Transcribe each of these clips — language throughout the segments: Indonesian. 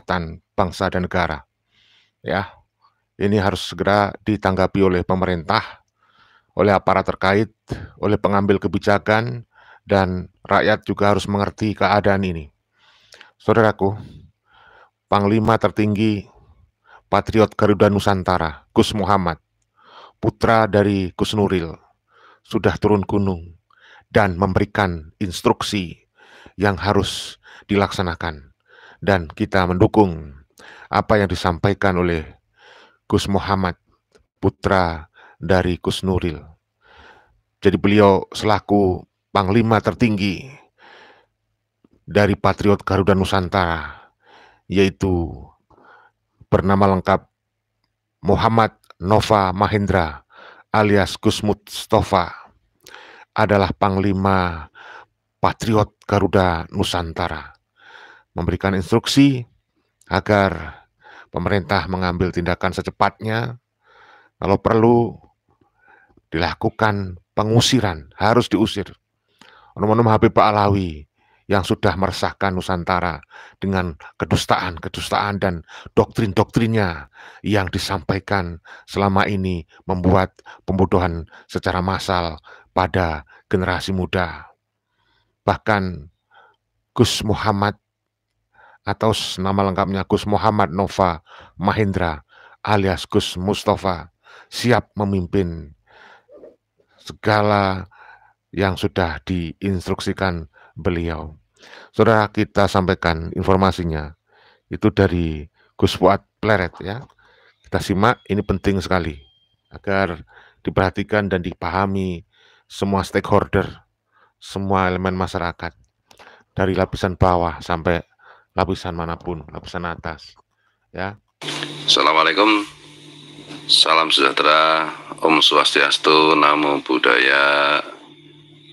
keselamatan bangsa dan negara. Ya, ini harus segera ditanggapi oleh pemerintah, oleh aparat terkait, oleh pengambil kebijakan, dan rakyat juga harus mengerti keadaan ini. Saudaraku, Panglima tertinggi Patriot Garuda Nusantara, Gus Muhammad, putra dari Gus Nuril, sudah turun gunung dan memberikan instruksi yang harus dilaksanakan. Dan kita mendukung apa yang disampaikan oleh Gus Muhammad, putra dari Gus Nuril. Jadi beliau selaku Panglima tertinggi dari Patriot Garuda Nusantara, yaitu bernama lengkap Muhammad Nova Mahendra alias Gus Mustafa, adalah Panglima Patriot Garuda Nusantara, memberikan instruksi agar pemerintah mengambil tindakan secepatnya. Kalau perlu dilakukan pengusiran, harus diusir oknum Habib Alawi yang sudah meresahkan Nusantara dengan kedustaan dan doktrin-doktrinnya yang disampaikan selama ini, membuat pembodohan secara massal pada generasi muda. Bahkan Gus Muhammad atau nama lengkapnya Gus Muhammad Nova Mahendra alias Gus Mustafa siap memimpin segala yang sudah diinstruksikan beliau. Saudara, kita sampaikan informasinya itu dari Gus Fuad Pleret ya. Kita simak, ini penting sekali agar diperhatikan dan dipahami semua stakeholder, semua elemen masyarakat, dari lapisan bawah sampai lapisan manapun, lapisan atas ya. Assalamualaikum, salam sejahtera, Om Swastiastu, Namo Buddhaya,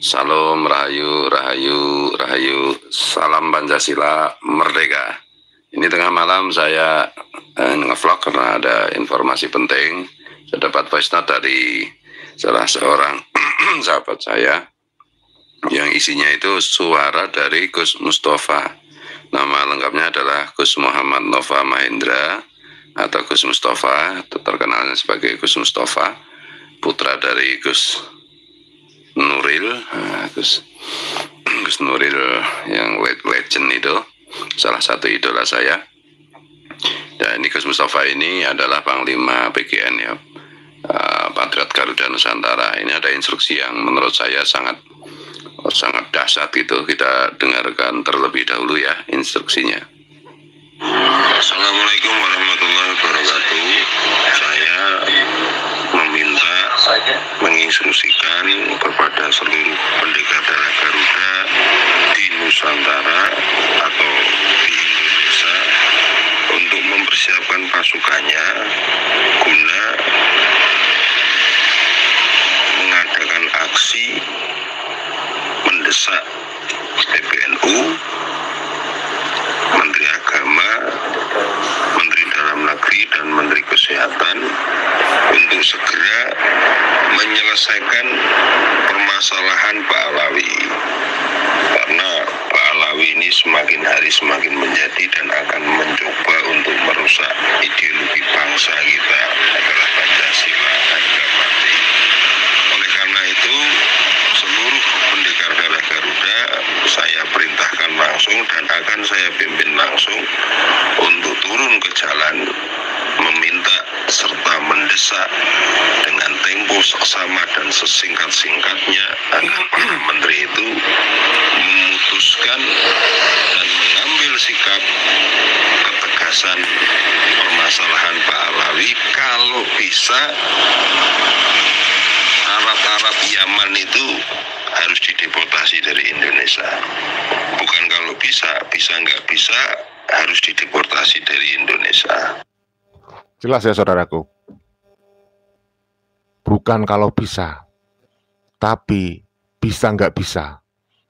Salam Rahayu, Rahayu, Rahayu, Salam Pancasila, Merdeka. Ini tengah malam saya nge-vlog karena ada informasi penting. Saya dapat voice note dari salah seorang sahabat saya yang isinya itu suara dari Gus Mustafa. Nama lengkapnya adalah Gus Muhammad Nova Mahendra atau Gus Mustafa, terkenalnya sebagai Gus Mustafa, putra dari Gus Nuril. Gus Nuril yang legend itu, salah satu idola saya. Dan ini Gus Mustafa ini adalah Panglima PGN ya, Patriot Garuda Nusantara. Ini ada instruksi yang menurut saya sangat dahsyat gitu. Kita dengarkan terlebih dahulu ya instruksinya. Assalamualaikum warahmatullahi wabarakatuh. Saya meminta menginstruksikan kepada seluruh pendekar darah Garuda di Nusantara atau di Indonesia untuk mempersiapkan pasukannya guna mengadakan aksi mendesak PBNU, Menteri Agama, Menteri Dalam Negeri, dan Menteri Kesehatan untuk segera menyelesaikan permasalahan Pak Alawi, karena Pak Alawi ini semakin hari semakin menjadi dan akan mencoba untuk merusak ideologi bangsa kita adalah Pancasila harga mati. Oleh karena itu seluruh pendekar darah Garuda saya perintahkan langsung dan akan saya pimpin langsung untuk turun ke jalan meminta serta mendesak dengan tempo seksama dan sesingkat-singkatnya agar para menteri itu memutuskan dan mengambil sikap ketegasan permasalahan Pak Alawi. Kalau bisa Arab Yaman itu harus dideportasi dari Indonesia. Bukan kalau bisa nggak bisa, harus dideportasi dari Indonesia. Jelas ya saudaraku, bukan kalau bisa, tapi bisa nggak bisa,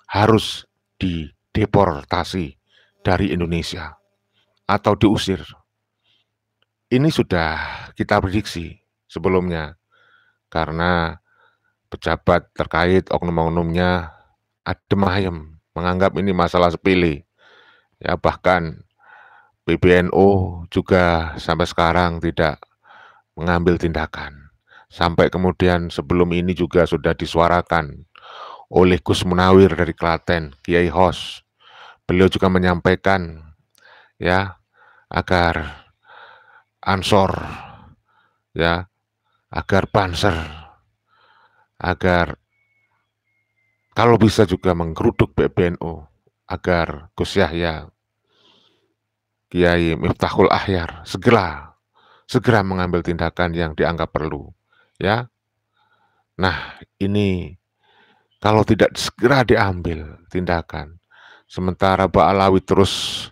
harus dideportasi dari Indonesia atau diusir. Ini sudah kita prediksi sebelumnya, karena pejabat terkait oknum-oknumnya adem ayem menganggap ini masalah sepele. Ya, bahkan PBNU juga sampai sekarang tidak mengambil tindakan. Sampai kemudian sebelum ini juga sudah disuarakan oleh Gus Munawir dari Klaten, Kiai Hos. Beliau juga menyampaikan ya agar Ansor ya, agar Banser, agar kalau bisa juga menggeruduk PBNU, agar Gus Yahya, Kiai Miftahul Ahyar segera mengambil tindakan yang dianggap perlu ya. Nah, ini kalau tidak segera diambil tindakan, sementara Ba'alawi terus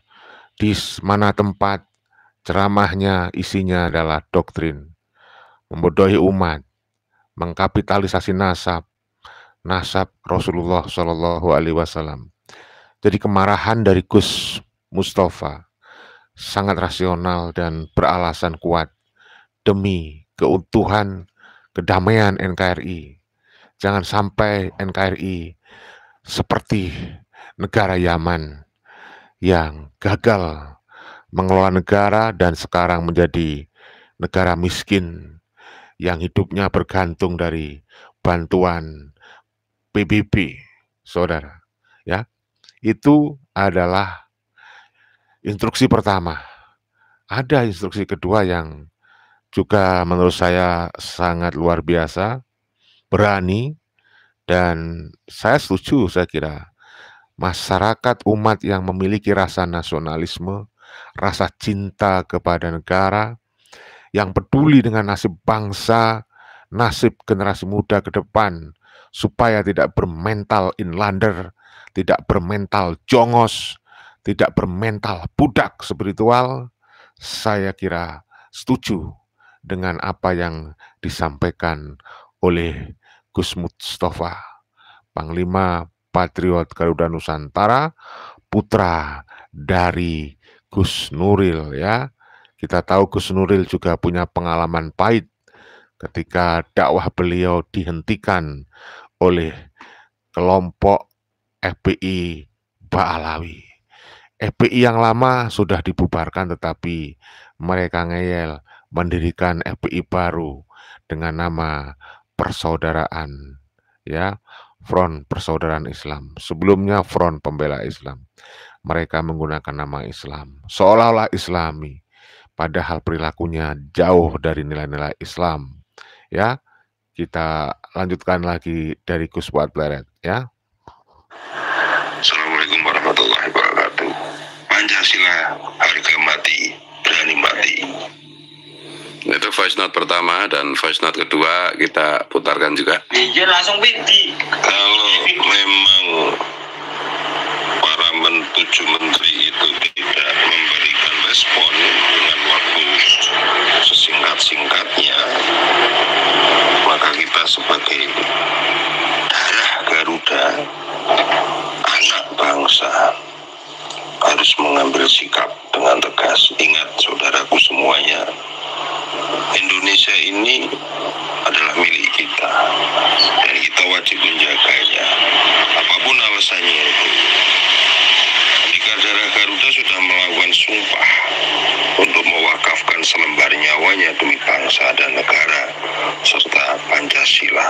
di mana tempat ceramahnya isinya adalah doktrin, membodohi umat, mengkapitalisasi nasab Rasulullah Shallallahu Alaihi Wasallam. Jadi kemarahan dari Gus Mustafa sangat rasional dan beralasan kuat demi keutuhan kedamaian NKRI. Jangan sampai NKRI seperti negara Yaman yang gagal mengelola negara dan sekarang menjadi negara miskin yang hidupnya bergantung dari bantuan PBB, saudara. Ya, itu adalah instruksi pertama. Ada instruksi kedua yang juga menurut saya sangat luar biasa, berani, dan saya setuju, saya kira masyarakat umat yang memiliki rasa nasionalisme, rasa cinta kepada negara, yang peduli dengan nasib bangsa, nasib generasi muda ke depan, supaya tidak bermental inlander, tidak bermental jongos, tidak bermental budak spiritual. Saya kira setuju dengan apa yang disampaikan oleh Gus Mustafa, Panglima Patriot Garuda Nusantara, putra dari Gus Nuril ya. Kita tahu Gus Nuril juga punya pengalaman pahit ketika dakwah beliau dihentikan oleh kelompok FPI Ba'alawi. FPI yang lama sudah dibubarkan, tetapi mereka ngeyel mendirikan FPI baru dengan nama Persaudaraan ya, Front Persaudaraan Islam. Sebelumnya Front Pembela Islam. Mereka menggunakan nama Islam, seolah-olah Islami, padahal perilakunya jauh dari nilai-nilai Islam. Ya, kita lanjutkan lagi dari Gus Fuad Pleret ya. Assalamualaikum warahmatullahi wabarakatuh. Pancasila harga mati, berani mati. Itu voice note pertama dan voice note kedua kita putarkan juga. Iya langsung pidi. Kalau memang para tujuh menteri itu tidak memberikan respon dengan waktu sesingkat-singkatnya, maka kita sebagai darah Garuda, anak bangsa, harus mengambil sikap dengan tegas. Ingat saudaraku semuanya, Indonesia ini adalah milik kita dan kita wajib menjaganya apapun alasannya itu. Jika darah Garuda sudah melakukan sumpah untuk mewakafkan selembar nyawanya demi bangsa dan negara serta Pancasila,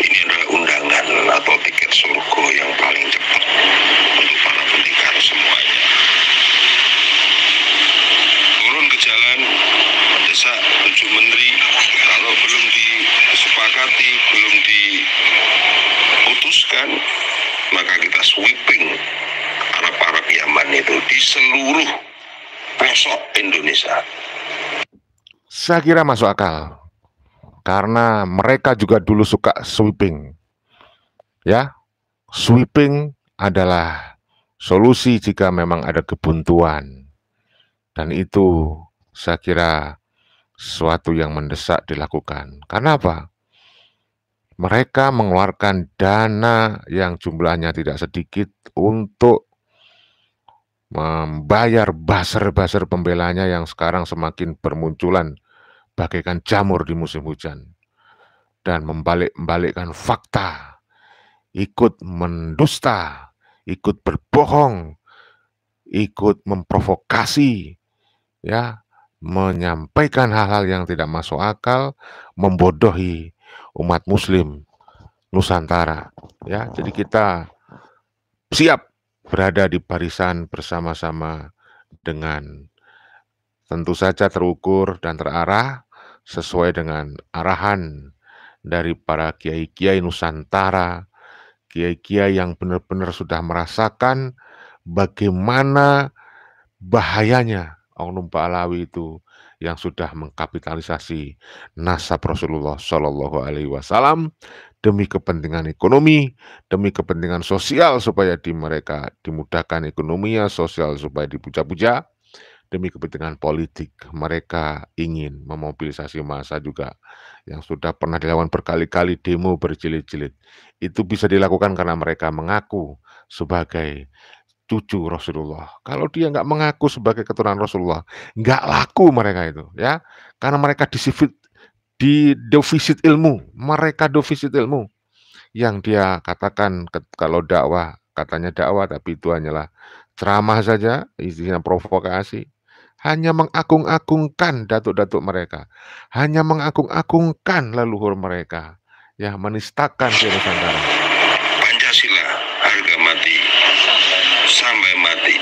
ini adalah undangan atau tiket surga yang paling cepat untuk para pendekar semuanya. Turun ke jalan, mendesak tujuh menteri, kalau belum disepakati, belum diputuskan, maka kita sweeping Arab-Arab Yaman itu di seluruh pelosok Indonesia. Saya kira masuk akal, karena mereka juga dulu suka sweeping. Ya, sweeping adalah solusi jika memang ada kebuntuan. Dan itu saya kira sesuatu yang mendesak dilakukan. Karena apa? Mereka mengeluarkan dana yang jumlahnya tidak sedikit untuk membayar buzzer-buzzer pembelanya yang sekarang semakin bermunculan bagaikan jamur di musim hujan. Dan membalikkan fakta, ikut mendusta, ikut berbohong, ikut memprovokasi, ya, menyampaikan hal-hal yang tidak masuk akal, membodohi umat muslim Nusantara, ya. Jadi kita siap berada di barisan bersama-sama dengan tentu saja terukur dan terarah sesuai dengan arahan dari para kiai-kiai Nusantara, kiai-kiai yang benar-benar sudah merasakan bagaimana bahayanya oknum Pahlawi itu yang sudah mengkapitalisasi nasab Rasulullah Shallallahu Alaihi Wasallam demi kepentingan ekonomi, demi kepentingan sosial supaya mereka dimudahkan ekonominya, sosial supaya dipuja-puja, demi kepentingan politik. Mereka ingin memobilisasi massa juga yang sudah pernah dilakukan berkali-kali demo berjilid-jilid. Itu bisa dilakukan karena mereka mengaku sebagai cucu Rasulullah. Kalau dia nggak mengaku sebagai keturunan Rasulullah, nggak laku mereka itu, ya. Karena mereka di defisit ilmu, mereka defisit ilmu. Yang dia katakan kalau dakwah, katanya dakwah, tapi itu hanyalah ceramah saja, isinya provokasi. Hanya mengagung-agungkan datuk-datuk mereka, hanya mengagung-agungkan leluhur mereka, ya, menistakan Nusantara. Pancasila harga mati sampai mati.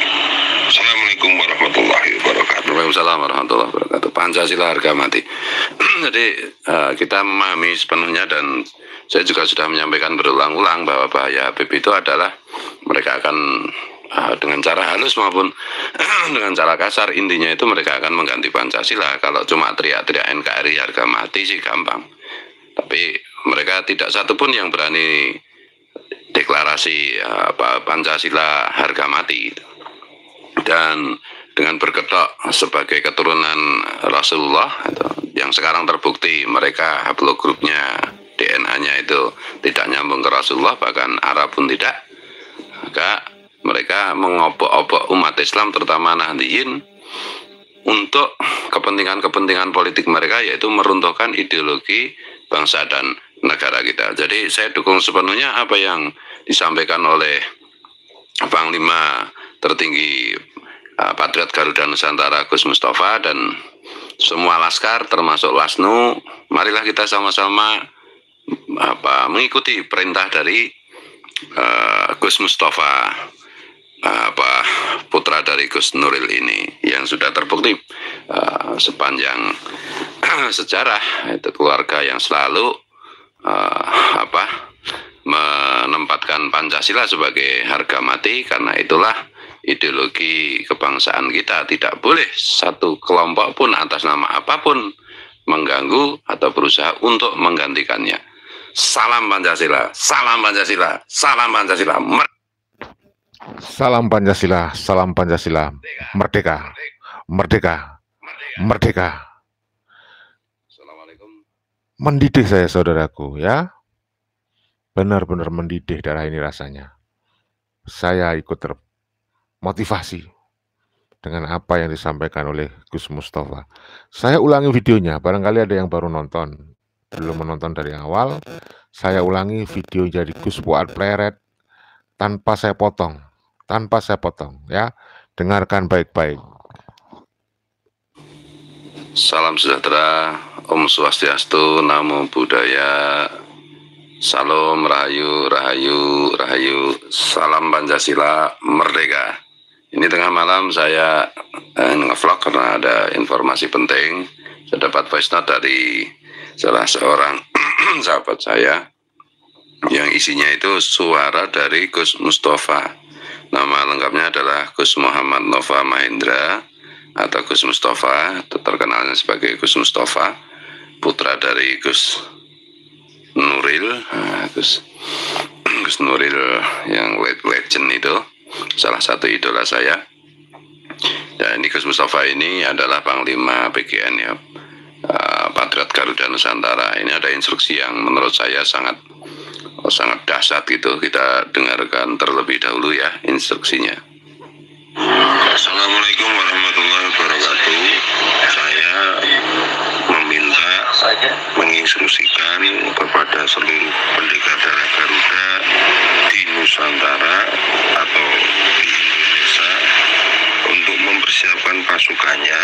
Assalamualaikum warahmatullahi wabarakatuh. Waalaikumsalam warahmatullahi wabarakatuh. Pancasila harga mati. Jadi kita memahami sepenuhnya, dan saya juga sudah menyampaikan berulang-ulang bahwa bahaya Habib itu adalah mereka akan dengan cara halus maupun dengan cara kasar, intinya itu mereka akan mengganti Pancasila. Kalau cuma teriak-teriak NKRI harga mati sih gampang, tapi mereka tidak satupun yang berani deklarasi Pancasila harga mati. Dan dengan berkedok sebagai keturunan Rasulullah yang sekarang terbukti mereka haplogrupnya, DNA-nya itu tidak nyambung ke Rasulullah, bahkan Arab pun tidak, maka mereka mengobok-obok umat Islam terutama Nahdliyin untuk kepentingan-kepentingan politik mereka, yaitu meruntuhkan ideologi bangsa dan negara kita. Jadi saya dukung sepenuhnya apa yang disampaikan oleh Panglima tertinggi Patriot Garuda Nusantara Gus Mustafa dan semua laskar termasuk Lasnu. Marilah kita sama-sama mengikuti perintah dari Gus Mustafa, putra dari Gus Nuril ini, yang sudah terbukti sepanjang sejarah, itu keluarga yang selalu menempatkan Pancasila sebagai harga mati. Karena itulah ideologi kebangsaan kita tidak boleh satu kelompok pun atas nama apapun mengganggu atau berusaha untuk menggantikannya. Salam Pancasila, salam Pancasila, salam Pancasila. Salam Pancasila, salam Pancasila, merdeka, merdeka, merdeka. Assalamualaikum. Mendidih saya saudaraku, ya. Benar-benar mendidih darah ini rasanya. Saya ikut termotivasi dengan apa yang disampaikan oleh Gus Mustafa. Saya ulangi videonya, barangkali ada yang baru nonton, belum menonton dari awal. Saya ulangi video dari Gus Fuad Pleret tanpa saya potong, ya. Dengarkan baik-baik. Salam sejahtera, Om Swastiastu, Namo Buddhaya, Salam Rahayu, Rahayu, Rahayu, Salam Pancasila, Merdeka. Ini tengah malam saya nge-vlog karena ada informasi penting. Saya dapat voice note dari salah seorang sahabat saya yang isinya itu suara dari Gus Mustafa. Nama lengkapnya adalah Gus Muhammad Nova Mahendra atau Gus Mustafa, terkenalnya sebagai Gus Mustafa, putra dari Gus Nuril. Gus Nuril yang legend itu, salah satu idola saya. Dan ini Gus Mustafa ini adalah Panglima PGN, ya, Patriot Garuda Nusantara. Ini ada instruksi yang menurut saya sangat dahsyat gitu. Kita dengarkan terlebih dahulu ya instruksinya. Assalamualaikum warahmatullahi wabarakatuh. Saya meminta menginstruksikan kepada seluruh pendekar darah Garuda di Nusantara atau di Indonesia pasukannya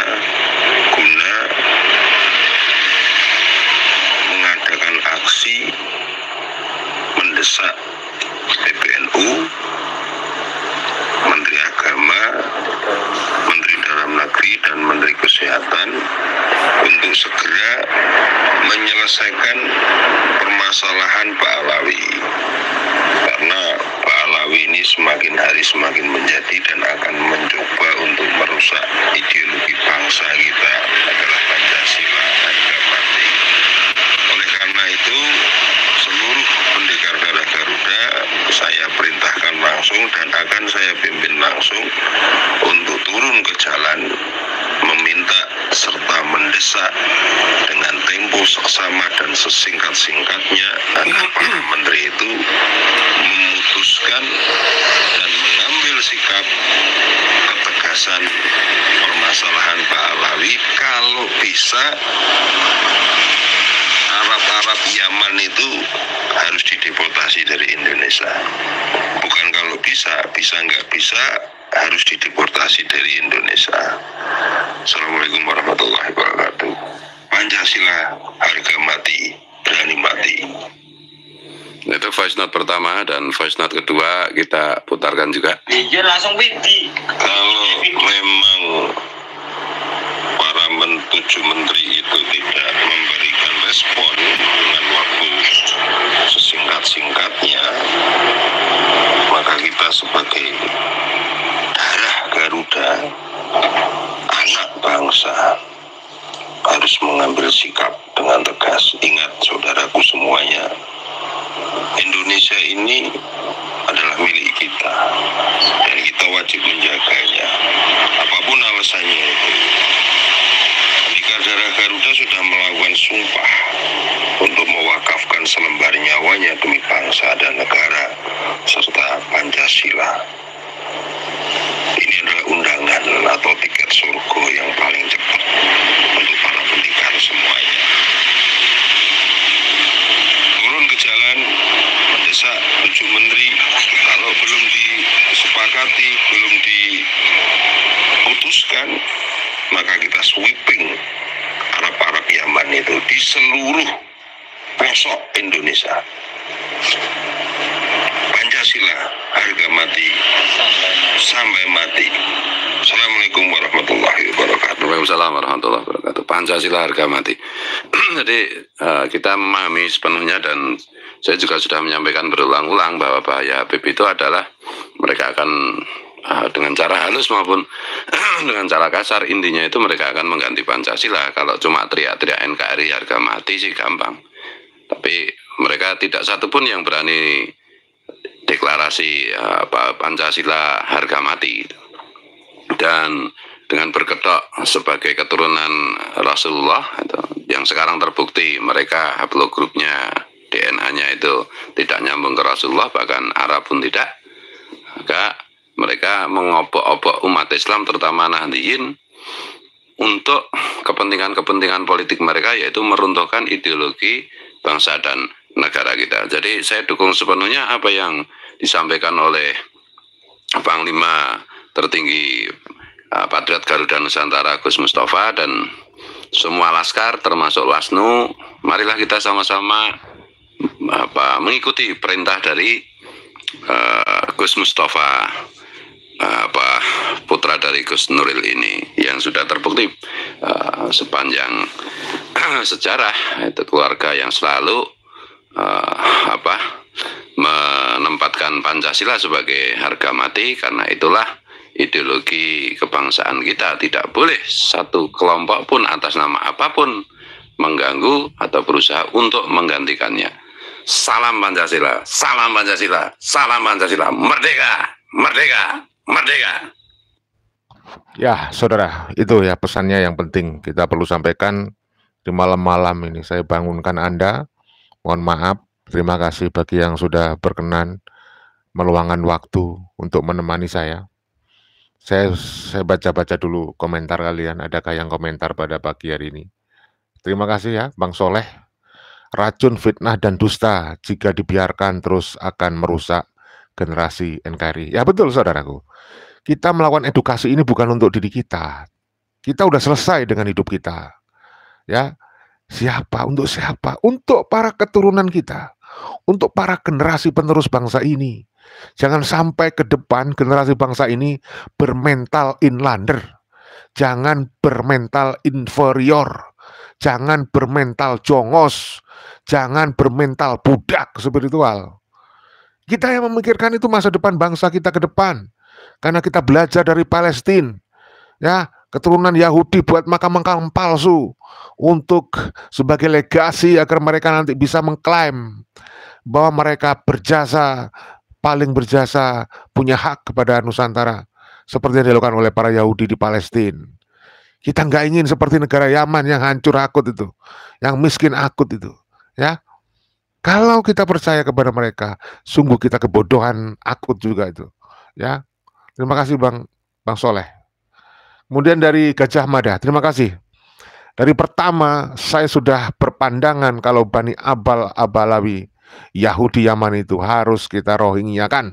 guna mengadakan aksi mendesak PBNU, Menteri Agama, Menteri Dalam Negeri, dan Menteri Kesehatan untuk segera menyelesaikan permasalahan Pak Alawi. Karena Pak Alawi ini semakin hari semakin menjadi dan akan mencoba untuk merusak ideologi bangsa kita adalah Pancasila harga mati. Oleh karena itu, seluruh pendekar darah Garuda saya perintahkan langsung dan akan saya pimpin langsung untuk turun ke jalan meminta serta mendesak dengan tempo seksama dan sesingkat-singkatnya agar para menteri itu memutuskan dan mengambil sikap ketegasan permasalahan Pak Alawi. Kalau bisa Arab Yaman itu harus dideportasi dari Indonesia. Bukan kalau bisa nggak bisa, harus dideportasi dari Indonesia. Assalamualaikum warahmatullahi wabarakatuh. Pancasila harga mati, berani mati. Itu voice note pertama, dan voice note kedua kita putarkan juga. Iya, langsung video. Kalau memang para 7 menteri itu tidak memberikan respon dengan waktu sesingkat-singkatnya, maka kita sebagai darah Garuda, anak bangsa, harus mengambil sikap dengan tegas. Ingat saudaraku semuanya, Indonesia ini adalah milik kita dan kita wajib menjaganya apapun alasannya itu. Pendekar darah Garuda sudah melakukan sumpah untuk mewakafkan selembar nyawanya demi bangsa dan negara serta Pancasila. Ini adalah undangan atau tiket surga yang paling cepat untuk para pendekar semuanya. Turun ke jalan mendesak 7 menteri. Kalau belum disepakati, belum diputuskan, maka kita sweeping Arab Yaman itu di seluruh pelosok Indonesia. Pancasila harga mati sampai mati. Assalamualaikum warahmatullahi wabarakatuh. Waalaikumsalam warahmatullahi wabarakatuh. Pancasila harga mati. Jadi kita memahami sepenuhnya, dan saya juga sudah menyampaikan berulang-ulang bahwa bahaya Habib itu adalah mereka akan dengan cara halus maupun dengan cara kasar, intinya itu mereka akan mengganti Pancasila. Kalau cuma teriak-teriak NKRI harga mati sih gampang, tapi mereka tidak satupun yang berani deklarasi Pancasila harga mati. Dan dengan berkedok sebagai keturunan Rasulullah yang sekarang terbukti mereka haplogrupnya, DNA-nya itu tidak nyambung ke Rasulullah, bahkan Arab pun tidak, maka mereka mengobok-obok umat Islam terutama Nahdliyin untuk kepentingan-kepentingan politik mereka, yaitu meruntuhkan ideologi bangsa dan negara kita. Jadi saya dukung sepenuhnya apa yang disampaikan oleh Panglima tertinggi Patriot Garuda Nusantara Gus Mustafa dan semua laskar termasuk Lasnu. Marilah kita sama-sama mengikuti perintah dari Gus Mustafa, putra dari Gus Nuril ini, yang sudah terbukti sepanjang sejarah, itu keluarga yang selalu menempatkan Pancasila sebagai harga mati. Karena itulah ideologi kebangsaan kita tidak boleh satu kelompok pun atas nama apapun mengganggu atau berusaha untuk menggantikannya. Salam Pancasila, salam Pancasila, salam Pancasila, merdeka, merdeka, merdeka. Ya, saudara, itu ya pesannya yang penting kita perlu sampaikan di malam-malam ini. Saya bangunkan Anda, mohon maaf, terima kasih bagi yang sudah berkenan meluangkan waktu untuk menemani saya. Saya baca-baca dulu komentar kalian, adakah yang komentar pada pagi hari ini. Terima kasih ya, Bang Soleh. Racun, fitnah, dan dusta jika dibiarkan terus akan merusak generasi NKRI. Ya betul saudaraku. Kita melakukan edukasi ini bukan untuk diri kita, Kita udah selesai dengan hidup kita. Ya, siapa? Untuk siapa? Untuk para keturunan kita. Untuk para generasi penerus bangsa ini. Jangan sampai ke depan generasi bangsa ini bermental inlander. Jangan bermental inferior. Jangan bermental jongos. Jangan bermental budak spiritual. Kita yang memikirkan itu masa depan bangsa kita ke depan. Karena kita belajar dari Palestina. Ya, keturunan Yahudi buat makam-makam palsu untuk sebagai legasi agar mereka nanti bisa mengklaim bahwa mereka berjasa, paling berjasa, punya hak kepada Nusantara seperti yang dilakukan oleh para Yahudi di Palestina. Kita nggak ingin seperti negara Yaman yang hancur akut itu, yang miskin akut itu, ya. Kalau kita percaya kepada mereka, sungguh kita kebodohan akut juga itu, ya. Terima kasih Bang Soleh. Kemudian dari Gajah Mada, terima kasih. Dari pertama saya sudah berpandangan kalau Bani Abalawi Yahudi Yaman itu harus kita Rohingya-kan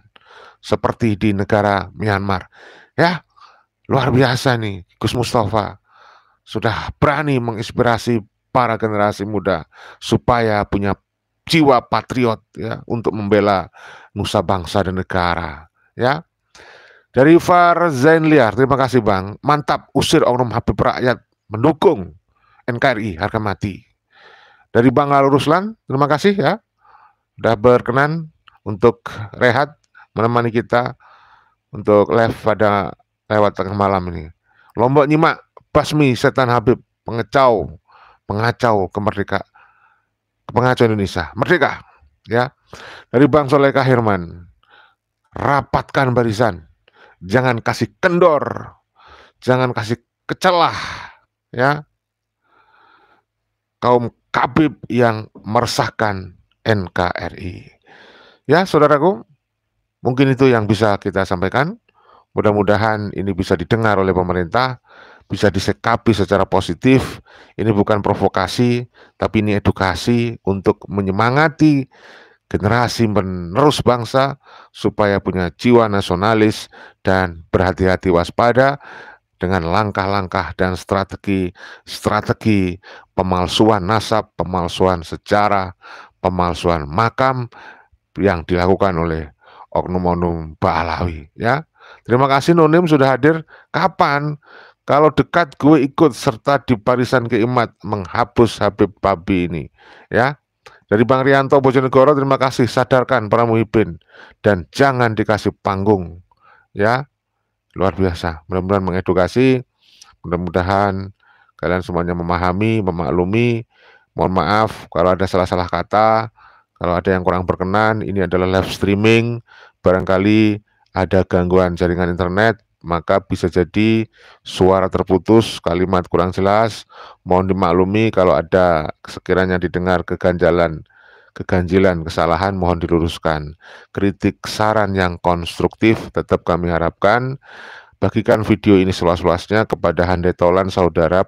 seperti di negara Myanmar. Ya, luar biasa nih Gus Mustafa sudah berani menginspirasi para generasi muda supaya punya jiwa patriot ya untuk membela nusa bangsa dan negara, ya. Dari Far Zainliar, terima kasih Bang. Mantap, usir oknum Habib Rakyat, mendukung NKRI harga mati. Dari Bang Al Ruslan, terima kasih ya. Sudah berkenan untuk rehat, menemani kita untuk live pada lewat tengah malam ini. Lombok nyimak, basmi setan Habib, pengacau pengacau Indonesia, merdeka. Ya. Dari Bang Soleh Kahirman, rapatkan barisan. Jangan kasih kendor, jangan kasih kecelah, ya, kaum Kabib yang meresahkan NKRI. Ya, saudaraku, mungkin itu yang bisa kita sampaikan. Mudah-mudahan ini bisa didengar oleh pemerintah, bisa disikapi secara positif. Ini bukan provokasi, tapi ini edukasi untuk menyemangati generasi penerus bangsa supaya punya jiwa nasionalis dan berhati-hati waspada dengan langkah-langkah dan strategi pemalsuan nasab, pemalsuan sejarah, pemalsuan makam yang dilakukan oleh oknum-oknum Ba'alawi, ya. Terima kasih Nonim sudah hadir. Kapan? Kalau dekat gue ikut serta di barisan keimat menghapus Habib Babi ini, ya. Dari Bang Rianto Bojonegoro, terima kasih, sadarkan para muhibin dan jangan dikasih panggung, ya. Luar biasa, mudah-mudahan mengedukasi, mudah-mudahan kalian semuanya memahami, memaklumi. Mohon maaf kalau ada salah-salah kata, kalau ada yang kurang berkenan. Ini adalah live streaming, barangkali ada gangguan jaringan internet, maka bisa jadi suara terputus, kalimat kurang jelas. Mohon dimaklumi kalau ada sekiranya didengar keganjilan, kesalahan, mohon diluruskan. Kritik, saran yang konstruktif tetap kami harapkan. Bagikan video ini seluas-luasnya kepada handetolan saudara,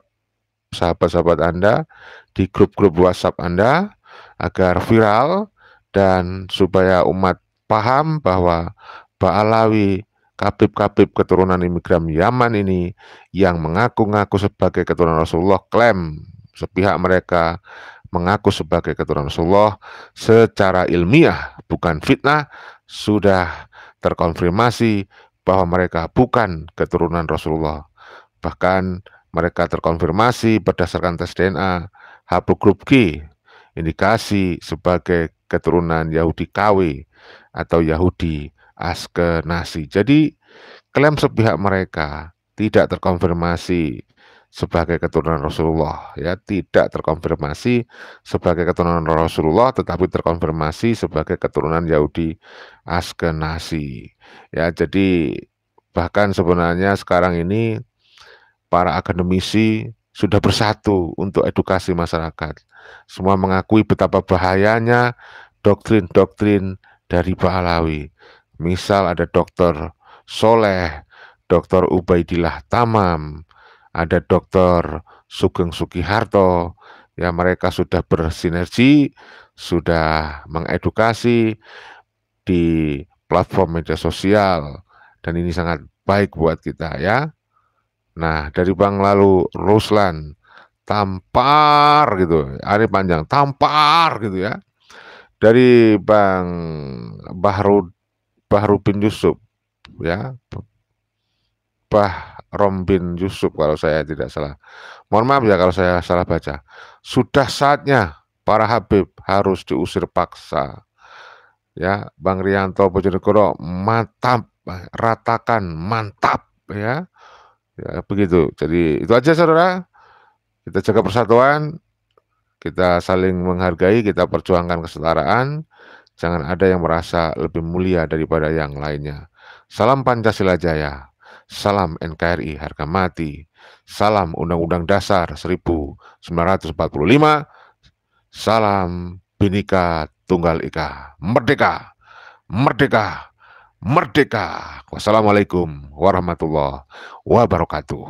sahabat-sahabat Anda, di grup-grup WhatsApp Anda, agar viral dan supaya umat paham bahwa Ba'alawi, Kabib-kabib keturunan imigran Yaman ini yang mengaku-ngaku sebagai keturunan Rasulullah, klaim sepihak mereka mengaku sebagai keturunan Rasulullah secara ilmiah, bukan fitnah, sudah terkonfirmasi bahwa mereka bukan keturunan Rasulullah. Bahkan mereka terkonfirmasi berdasarkan tes DNA haplogrup G, indikasi sebagai keturunan Yahudi KW atau Yahudi Askenasi. Jadi klaim sepihak mereka tidak terkonfirmasi sebagai keturunan Rasulullah, ya, tidak terkonfirmasi sebagai keturunan Rasulullah, tetapi terkonfirmasi sebagai keturunan Yahudi Askenasi. Ya, jadi bahkan sebenarnya sekarang ini para akademisi sudah bersatu untuk edukasi masyarakat. Semua mengakui betapa bahayanya doktrin-doktrin dari Ba'alawi. Misal ada Dr. Soleh, Dr. Ubaidillah Tamam, ada Dr. Sugeng Sugiharto, ya, mereka sudah bersinergi, sudah mengedukasi di platform media sosial, dan ini sangat baik buat kita, ya. Nah, dari Bang lalu Ruslan, tampar gitu, hari panjang, tampar gitu ya. Dari Bang Bahru bin Yusuf, ya, Bahrom bin Yusuf kalau saya tidak salah. Mohon maaf ya kalau saya salah baca. Sudah saatnya para Habib harus diusir paksa. Ya, Bang Rianto Bojonegoro, mantap, ratakan, mantap, ya. Ya, begitu. Jadi itu aja saudara. Kita jaga persatuan, kita saling menghargai, kita perjuangkan kesetaraan. Jangan ada yang merasa lebih mulia daripada yang lainnya. Salam Pancasila Jaya. Salam NKRI harga mati. Salam Undang-Undang Dasar 1945. Salam Bhinneka Tunggal Ika. Merdeka! Merdeka! Merdeka! Wassalamualaikum warahmatullahi wabarakatuh.